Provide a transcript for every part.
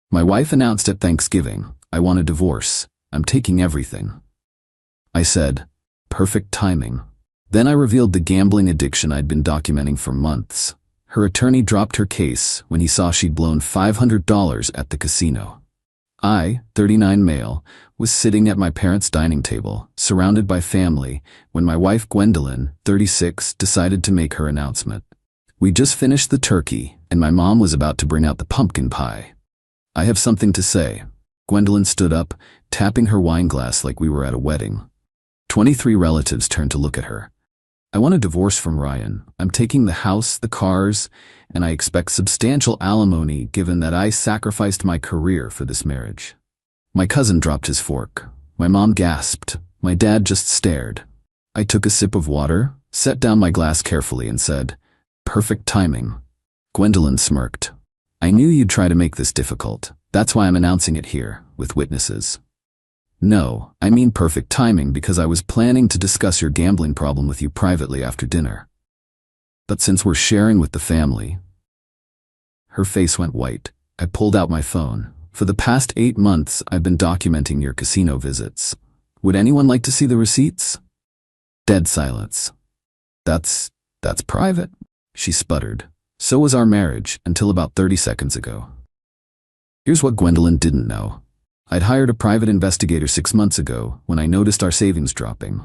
My wife announced at Thanksgiving, I want a divorce. I'm taking everything. I said, perfect timing. Then I revealed the gambling addiction I'd been documenting for months. Her attorney dropped her case when he saw she'd blown $500 at the casino. I, 39 male, was sitting at my parents' dining table, surrounded by family, when my wife Gwendolyn, 36, decided to make her announcement. We just finished the turkey, and my mom was about to bring out the pumpkin pie. I have something to say. Gwendolyn stood up, tapping her wine glass like we were at a wedding. 23 relatives turned to look at her. I want a divorce from Ryan. I'm taking the house, the cars, and I expect substantial alimony given that I sacrificed my career for this marriage. My cousin dropped his fork. My mom gasped. My dad just stared. I took a sip of water, set down my glass carefully and said, perfect timing. Gwendolyn smirked. I knew you'd try to make this difficult. That's why I'm announcing it here, with witnesses. No, I mean perfect timing because I was planning to discuss your gambling problem with you privately after dinner. But since we're sharing with the family... Her face went white. I pulled out my phone. For the past 8 months, I've been documenting your casino visits. Would anyone like to see the receipts? Dead silence. That's private, she sputtered. So was our marriage, until about 30 seconds ago. Here's what Gwendolyn didn't know. I'd hired a private investigator 6 months ago when I noticed our savings dropping.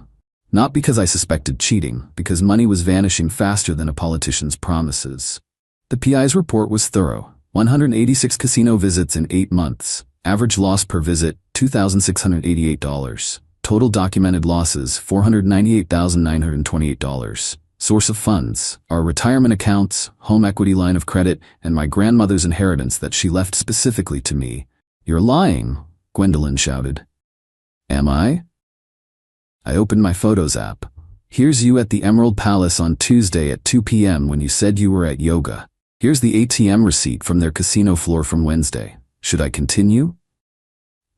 Not because I suspected cheating, because money was vanishing faster than a politician's promises. The PI's report was thorough. 186 casino visits in 8 months. Average loss per visit, $2,688. Total documented losses, $498,928. Source of funds, our retirement accounts, home equity line of credit, and my grandmother's inheritance that she left specifically to me. You're lying, Gwendolyn shouted. Am I? I opened my Photos app. Here's you at the Emerald Palace on Tuesday at 2 p.m. when you said you were at yoga. Here's the ATM receipt from their casino floor from Wednesday. Should I continue?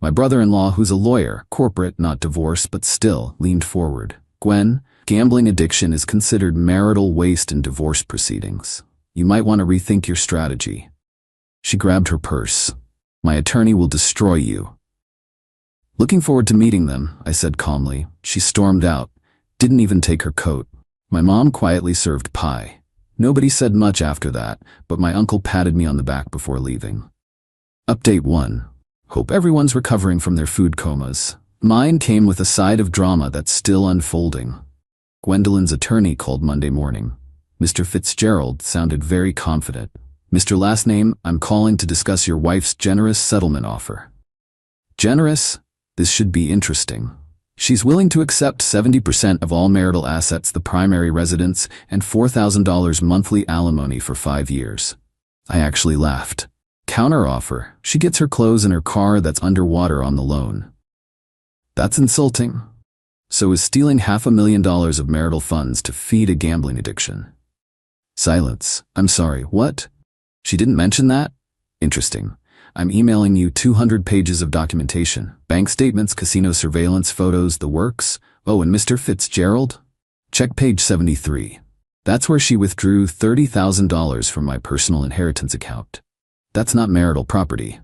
My brother-in-law, who's a lawyer, corporate, not divorce, but still, leaned forward. Gwen, gambling addiction is considered marital waste in divorce proceedings. You might want to rethink your strategy. She grabbed her purse. My attorney will destroy you. Looking forward to meeting them, I said calmly. She stormed out, didn't even take her coat. My mom quietly served pie. Nobody said much after that, but my uncle patted me on the back before leaving. Update 1. Hope everyone's recovering from their food comas. Mine came with a side of drama that's still unfolding. Gwendolyn's attorney called Monday morning. Mr. Fitzgerald sounded very confident. Mr. Last name, I'm calling to discuss your wife's generous settlement offer. Generous? This should be interesting. She's willing to accept 70% of all marital assets, the primary residence, and $4,000 monthly alimony for 5 years. I actually laughed. Counteroffer, she gets her clothes and her car that's underwater on the loan. That's insulting. So is stealing $500,000 of marital funds to feed a gambling addiction. Silence. I'm sorry, what? She didn't mention that? Interesting. I'm emailing you 200 pages of documentation, bank statements, casino surveillance photos, the works. Oh, and Mr. Fitzgerald? Check page 73. That's where she withdrew $30,000 from my personal inheritance account. That's not marital property.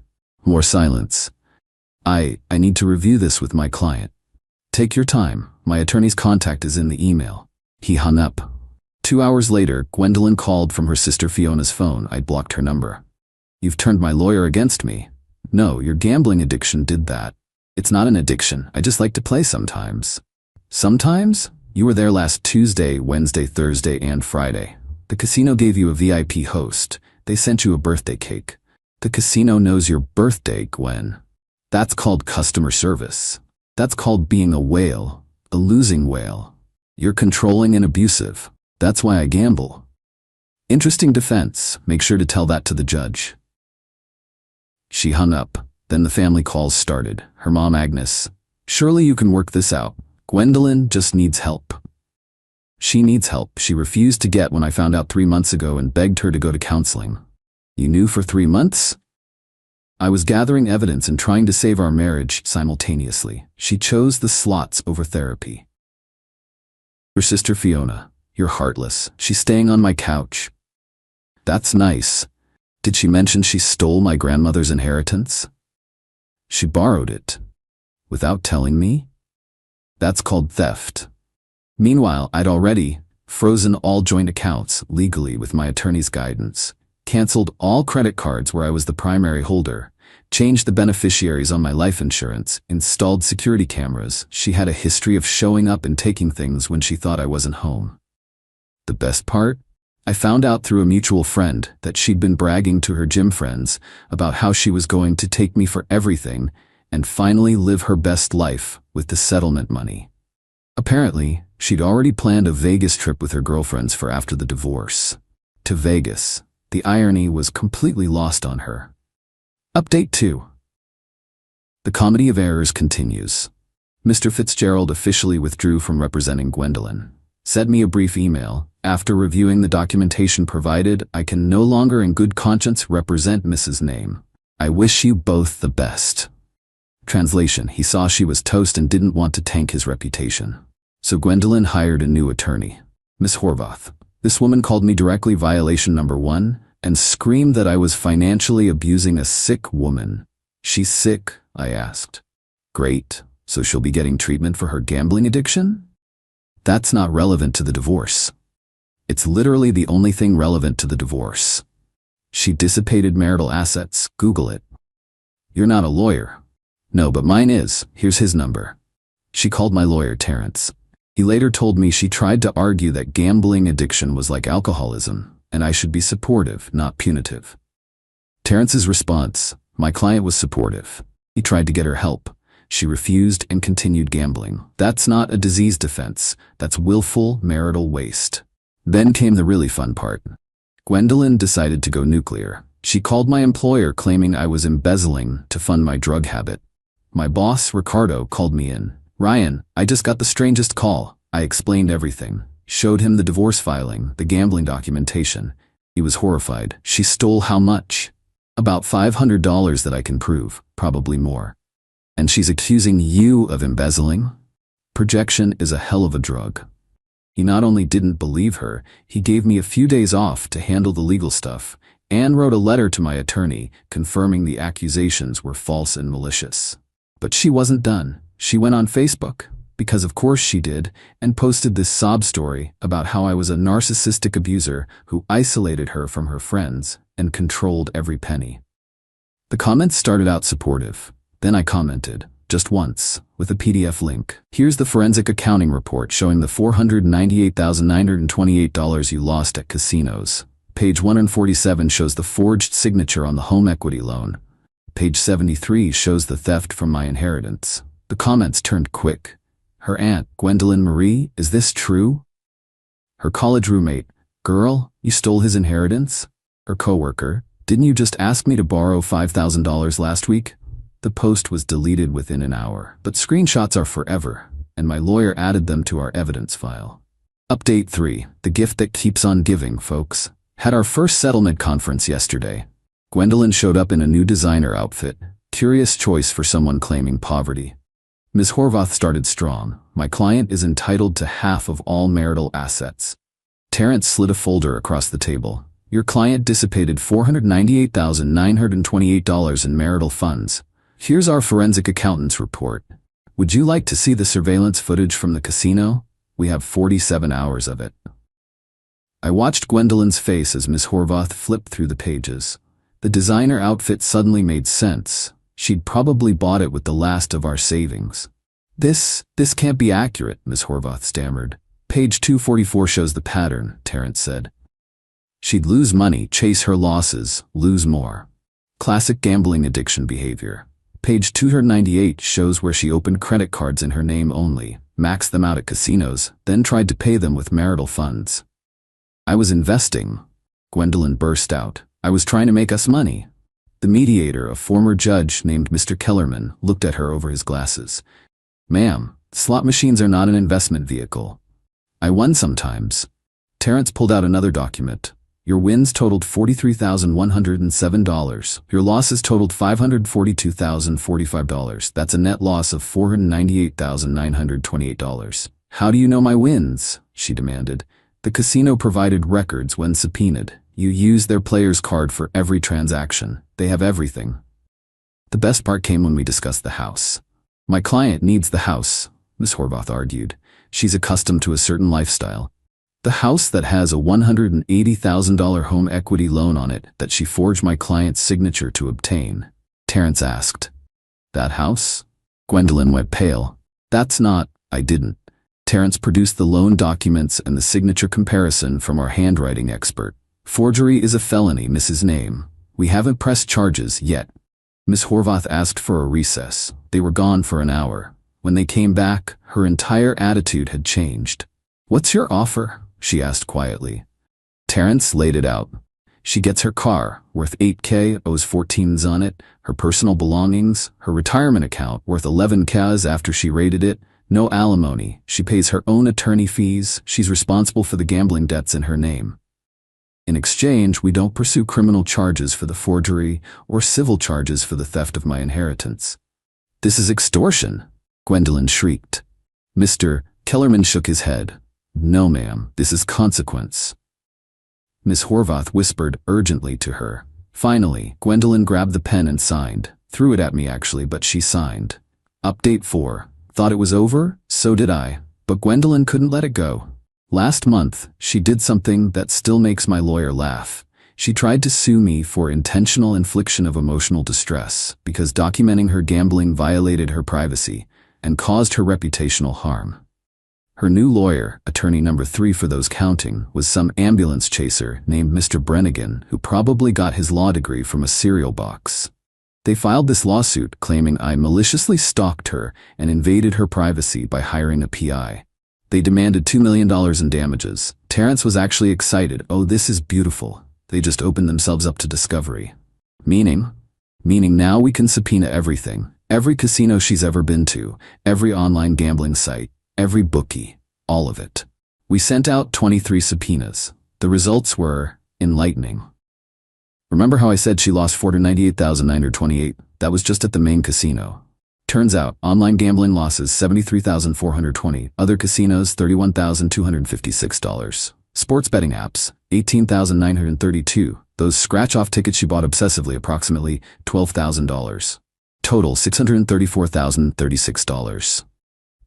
More silence. I need to review this with my client. Take your time. My attorney's contact is in the email. He hung up. 2 hours later, Gwendolyn called from her sister Fiona's phone. I'd blocked her number. You've turned my lawyer against me. No, your gambling addiction did that. It's not an addiction. I just like to play sometimes. Sometimes? You were there last Tuesday, Wednesday, Thursday, and Friday. The casino gave you a VIP host. They sent you a birthday cake. The casino knows your birthday, Gwen. That's called customer service. That's called being a whale, a losing whale. You're controlling and abusive. That's why I gamble. Interesting defense. Make sure to tell that to the judge. She hung up. Then the family calls started. Her mom, Agnes. Surely you can work this out. Gwendolyn just needs help. She needs help she refused to get when I found out 3 months ago and begged her to go to counseling. You knew for 3 months? I was gathering evidence and trying to save our marriage simultaneously. She chose the slots over therapy. Her sister Fiona. You're heartless. She's staying on my couch. That's nice. Did she mention she stole my grandmother's inheritance? She borrowed it. Without telling me? That's called theft. Meanwhile, I'd already frozen all joint accounts legally with my attorney's guidance, canceled all credit cards where I was the primary holder, changed the beneficiaries on my life insurance, installed security cameras. She had a history of showing up and taking things when she thought I wasn't home. The best part? I found out through a mutual friend that she'd been bragging to her gym friends about how she was going to take me for everything and finally live her best life with the settlement money. Apparently, she'd already planned a Vegas trip with her girlfriends for after the divorce. To Vegas. The irony was completely lost on her. Update 2. The comedy of errors continues. Mr. Fitzgerald officially withdrew from representing Gwendolyn. Sent me a brief email. After reviewing the documentation provided, I can no longer in good conscience represent Mrs. Name. I wish you both the best. Translation: he saw she was toast and didn't want to tank his reputation. So Gwendolyn hired a new attorney. Miss Horvath. This woman called me directly violation number 1 and screamed that I was financially abusing a sick woman. She's sick? I asked. Great. So she'll be getting treatment for her gambling addiction? That's not relevant to the divorce. It's literally the only thing relevant to the divorce. She dissipated marital assets. Google it. You're not a lawyer. No, but mine is. Here's his number. She called my lawyer, Terrence. He later told me she tried to argue that gambling addiction was like alcoholism, and I should be supportive, not punitive. Terrence's response: my client was supportive. He tried to get her help. She refused and continued gambling. That's not a disease defense. That's willful marital waste. Then came the really fun part. Gwendolyn decided to go nuclear. She called my employer claiming I was embezzling to fund my drug habit. My boss, Ricardo, called me in. Ryan, I just got the strangest call. I explained everything. Showed him the divorce filing, the gambling documentation. He was horrified. She stole how much? About $500 that I can prove, probably more. And she's accusing you of embezzling? Projection is a hell of a drug. He not only didn't believe her, he gave me a few days off to handle the legal stuff, and wrote a letter to my attorney confirming the accusations were false and malicious. But she wasn't done. She went on Facebook, because of course she did, and posted this sob story about how I was a narcissistic abuser who isolated her from her friends and controlled every penny. The comments started out supportive. Then I commented, just once, with a PDF link. Here's the forensic accounting report showing the $498,928 you lost at casinos. Page 147 shows the forged signature on the home equity loan. Page 73 shows the theft from my inheritance. The comments turned quick. Her aunt, Gwendolyn Marie, is this true? Her college roommate, girl, you stole his inheritance? Her coworker, didn't you just ask me to borrow $5,000 last week? The post was deleted within an hour, but screenshots are forever, and my lawyer added them to our evidence file. Update 3, the gift that keeps on giving, folks. Had our first settlement conference yesterday. Gwendolyn showed up in a new designer outfit. Curious choice for someone claiming poverty. Ms. Horvath started strong. My client is entitled to half of all marital assets. Terrence slid a folder across the table. Your client dissipated $498,928 in marital funds. Here's our forensic accountant's report. Would you like to see the surveillance footage from the casino? We have 47 hours of it. I watched Gwendolyn's face as Ms. Horvath flipped through the pages. The designer outfit suddenly made sense. She'd probably bought it with the last of our savings. This can't be accurate, Ms. Horvath stammered. Page 244 shows the pattern, Terrence said. She'd lose money, chase her losses, lose more. Classic gambling addiction behavior. Page 298 shows where she opened credit cards in her name only, maxed them out at casinos, then tried to pay them with marital funds. I was investing. Gwendolyn burst out. I was trying to make us money. The mediator, a former judge named Mr. Kellerman, looked at her over his glasses. Ma'am, slot machines are not an investment vehicle. I won sometimes. Terrence pulled out another document. Your wins totaled $43,107. Your losses totaled $542,045. That's a net loss of $498,928. How do you know my wins? She demanded. The casino provided records when subpoenaed. You use their player's card for every transaction. They have everything. The best part came when we discussed the house. My client needs the house, Miss Horvath argued. She's accustomed to a certain lifestyle. The house that has a $180,000 home equity loan on it that she forged my client's signature to obtain. Terrence asked. That house? Gwendolyn went pale. That's not, I didn't. Terrence produced the loan documents and the signature comparison from our handwriting expert. Forgery is a felony, Mrs. Name. We haven't pressed charges yet. Miss Horvath asked for a recess. They were gone for an hour. When they came back, her entire attitude had changed. What's your offer? She asked quietly. Terrence laid it out. She gets her car, worth $8,000, owes $14,000 on it, her personal belongings, her retirement account, worth $11,000 after she rated it, no alimony, she pays her own attorney fees, she's responsible for the gambling debts in her name. In exchange, we don't pursue criminal charges for the forgery or civil charges for the theft of my inheritance. This is extortion, Gwendolyn shrieked. Mr. Kellerman shook his head. No, ma'am, this is consequence. Miss Horvath whispered urgently to her. Finally, Gwendolyn grabbed the pen and signed. Threw it at me actually, but she signed. Update 4. Thought it was over? So did I. But Gwendolyn couldn't let it go. Last month, she did something that still makes my lawyer laugh. She tried to sue me for intentional infliction of emotional distress because documenting her gambling violated her privacy and caused her reputational harm. Her new lawyer, attorney number 3 for those counting, was some ambulance chaser named Mr. Brennigan who probably got his law degree from a cereal box. They filed this lawsuit claiming I maliciously stalked her and invaded her privacy by hiring a PI. They demanded $2 million in damages. Terrence was actually excited. Oh, this is beautiful. They just opened themselves up to discovery. Meaning now we can subpoena everything. Every casino she's ever been to, every online gambling site, every bookie, all of it. We sent out 23 subpoenas. The results were enlightening. Remember how I said she lost $498,928? That was just at the main casino. Turns out, online gambling losses $73,420, other casinos $31,256. Sports betting apps, $18,932. Those scratch-off tickets she bought obsessively, approximately $12,000. Total $634,036.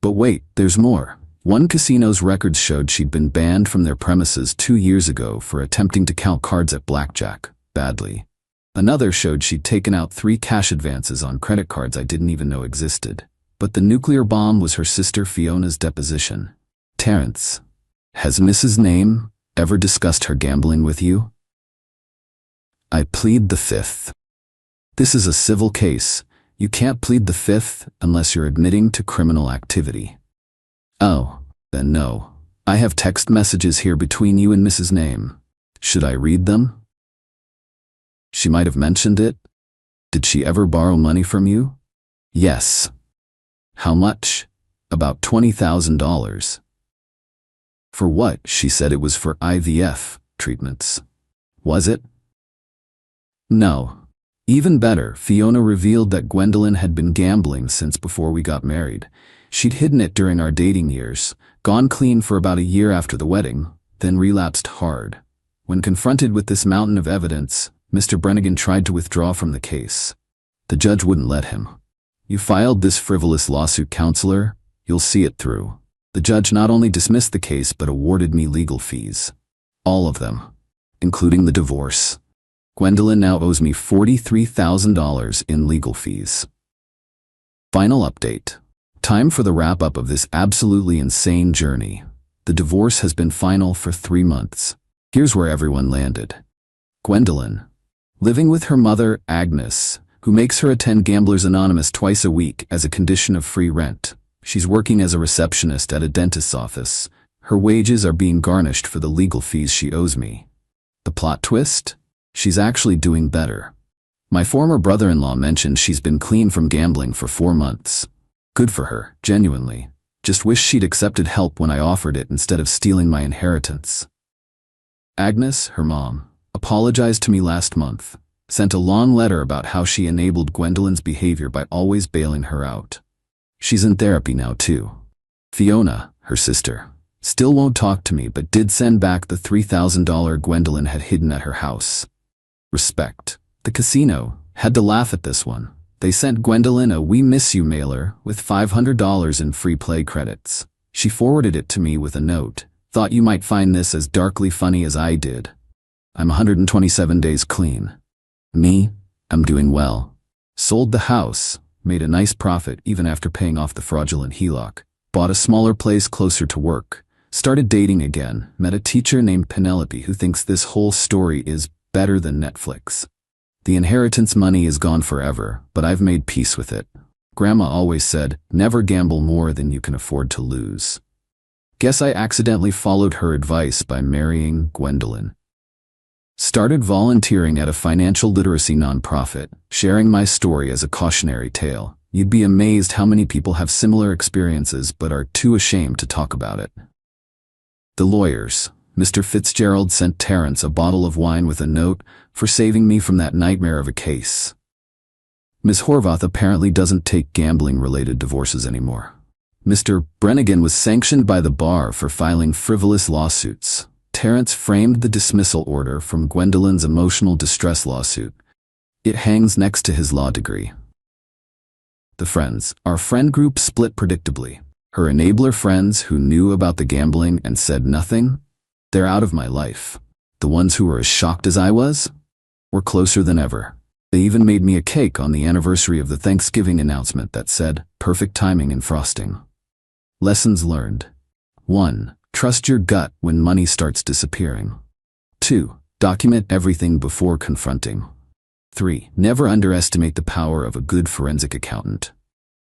But wait, there's more. One casino's records showed she'd been banned from their premises 2 years ago for attempting to count cards at blackjack, badly. Another showed she'd taken out 3 cash advances on credit cards I didn't even know existed. But the nuclear bomb was her sister Fiona's deposition. Terrence, has Mrs. Name ever discussed her gambling with you? I plead the 5th. This is a civil case. You can't plead the 5th unless you're admitting to criminal activity. Oh, then no. I have text messages here between you and Mrs. Name. Should I read them? She might have mentioned it. Did she ever borrow money from you? Yes. How much? About $20,000. For what? She said it was for IVF treatments. Was it? No. Even better, Fiona revealed that Gwendolyn had been gambling since before we got married. She'd hidden it during our dating years, gone clean for about a year after the wedding, then relapsed hard. When confronted with this mountain of evidence, Mr. Brennigan tried to withdraw from the case. The judge wouldn't let him. You filed this frivolous lawsuit, counselor. You'll see it through. The judge not only dismissed the case but awarded me legal fees. All of them, including the divorce. Gwendolyn now owes me $43,000 in legal fees. Final update. Time for the wrap-up of this absolutely insane journey. The divorce has been final for 3 months. Here's where everyone landed. Gwendolyn, living with her mother, Agnes, who makes her attend Gamblers Anonymous twice a week as a condition of free rent. She's working as a receptionist at a dentist's office. Her wages are being garnished for the legal fees she owes me. The plot twist? She's actually doing better. My former brother-in-law mentioned she's been clean from gambling for 4 months. Good for her, genuinely. Just wish she'd accepted help when I offered it instead of stealing my inheritance. Agnes, her mom, apologized to me last month, sent a long letter about how she enabled Gwendolyn's behavior by always bailing her out. She's in therapy now too. Fiona, her sister, Still won't talk to me, but did send back the $3,000 Gwendolyn had hidden at her house. Respect. The casino had to laugh at this one. They sent Gwendolyn a "We miss you" mailer with $500 in free play credits. She forwarded it to me with a note. Thought you might find this as darkly funny as I did. I'm 127 days clean. Me? I'm doing well. Sold the house, made a nice profit even after paying off the fraudulent HELOC, bought a smaller place closer to work, started dating again, met a teacher named Penelope who thinks this whole story is better than Netflix. The inheritance money is gone forever, but I've made peace with it. Grandma always said, never gamble more than you can afford to lose. Guess I accidentally followed her advice by marrying Gwendolyn. Started volunteering at a financial literacy nonprofit, sharing my story as a cautionary tale. You'd be amazed how many people have similar experiences but are too ashamed to talk about it. The lawyers. Mr. Fitzgerald sent Terence a bottle of wine with a note for saving me from that nightmare of a case. Ms. Horvath apparently doesn't take gambling-related divorces anymore. Mr. Brennigan was sanctioned by the bar for filing frivolous lawsuits. Terence framed the dismissal order from Gwendolyn's emotional distress lawsuit. It hangs next to his law degree. The friends. Our friend group split predictably. Her enabler friends who knew about the gambling and said nothing, they're out of my life. The ones who were as shocked as I was were closer than ever. They even made me a cake on the anniversary of the Thanksgiving announcement that said, perfect timing and frosting. Lessons learned. 1. Trust your gut when money starts disappearing. 2. Document everything before confronting. 3. Never underestimate the power of a good forensic accountant.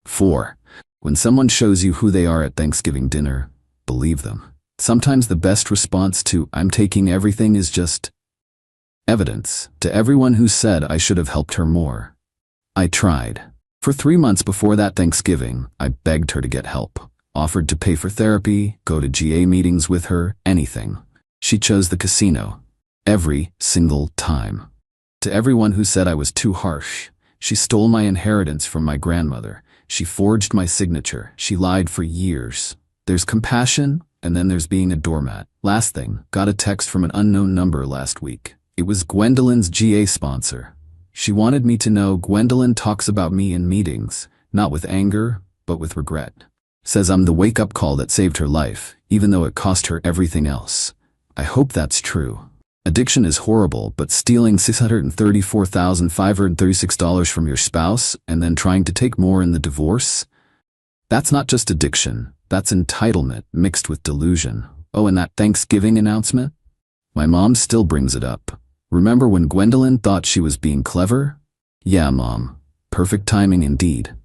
4. When someone shows you who they are at Thanksgiving dinner, believe them. Sometimes the best response to "I'm taking everything" is just evidence. To everyone who said I should have helped her more, I tried. For 3 months before that Thanksgiving, I begged her to get help, offered to pay for therapy, go to GA meetings with her, anything. She chose the casino. Every single time. To everyone who said I was too harsh, she stole my inheritance from my grandmother. She forged my signature. She lied for years. There's compassion, and then there's being a doormat. Last thing, got a text from an unknown number last week. It was Gwendolyn's GA sponsor. She wanted me to know Gwendolyn talks about me in meetings, not with anger, but with regret. Says I'm the wake-up call that saved her life, even though it cost her everything else. I hope that's true. Addiction is horrible, but stealing $634,536 from your spouse and then trying to take more in the divorce? That's not just addiction. That's entitlement mixed with delusion. Oh, and that Thanksgiving announcement? My mom still brings it up. Remember when Gwendolyn thought she was being clever? Yeah, Mom. Perfect timing indeed.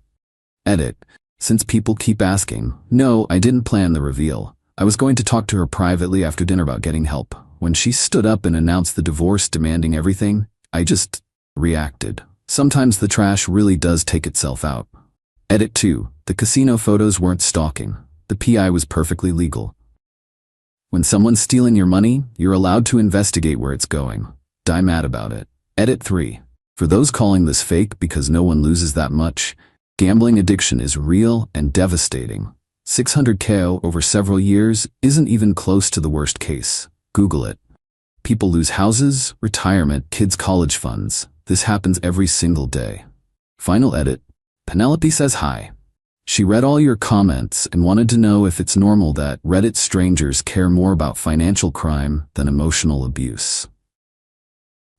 Edit. Since people keep asking, no, I didn't plan the reveal. I was going to talk to her privately after dinner about getting help. When she stood up and announced the divorce demanding everything, I just reacted. Sometimes the trash really does take itself out. Edit 2. The casino photos weren't stalking. The PI was perfectly legal. When someone's stealing your money, you're allowed to investigate where it's going. Die mad about it. Edit 3. For those calling this fake because no one loses that much, gambling addiction is real and devastating. $600K over several years isn't even close to the worst case. Google it. People lose houses, retirement, kids' college funds. This happens every single day. Final edit. Penelope says hi. She read all your comments and wanted to know if it's normal that Reddit strangers care more about financial crime than emotional abuse.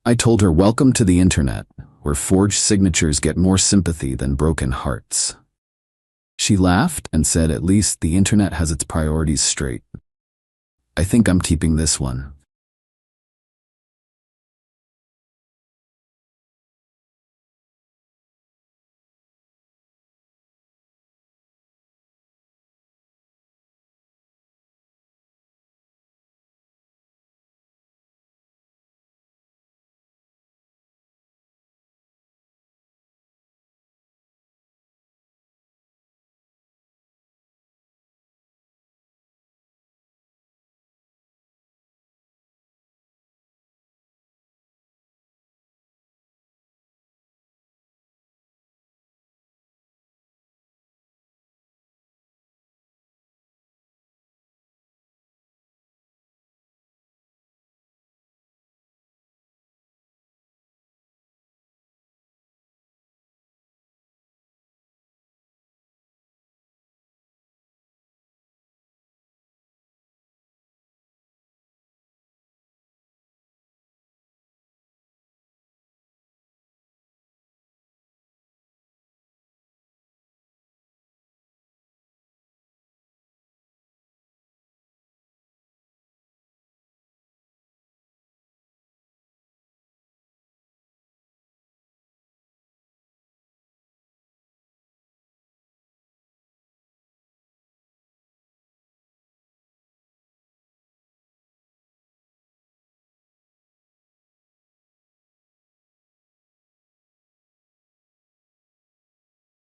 I told her welcome to the internet, where forged signatures get more sympathy than broken hearts. She laughed and said at least the internet has its priorities straight. I think I'm keeping this one.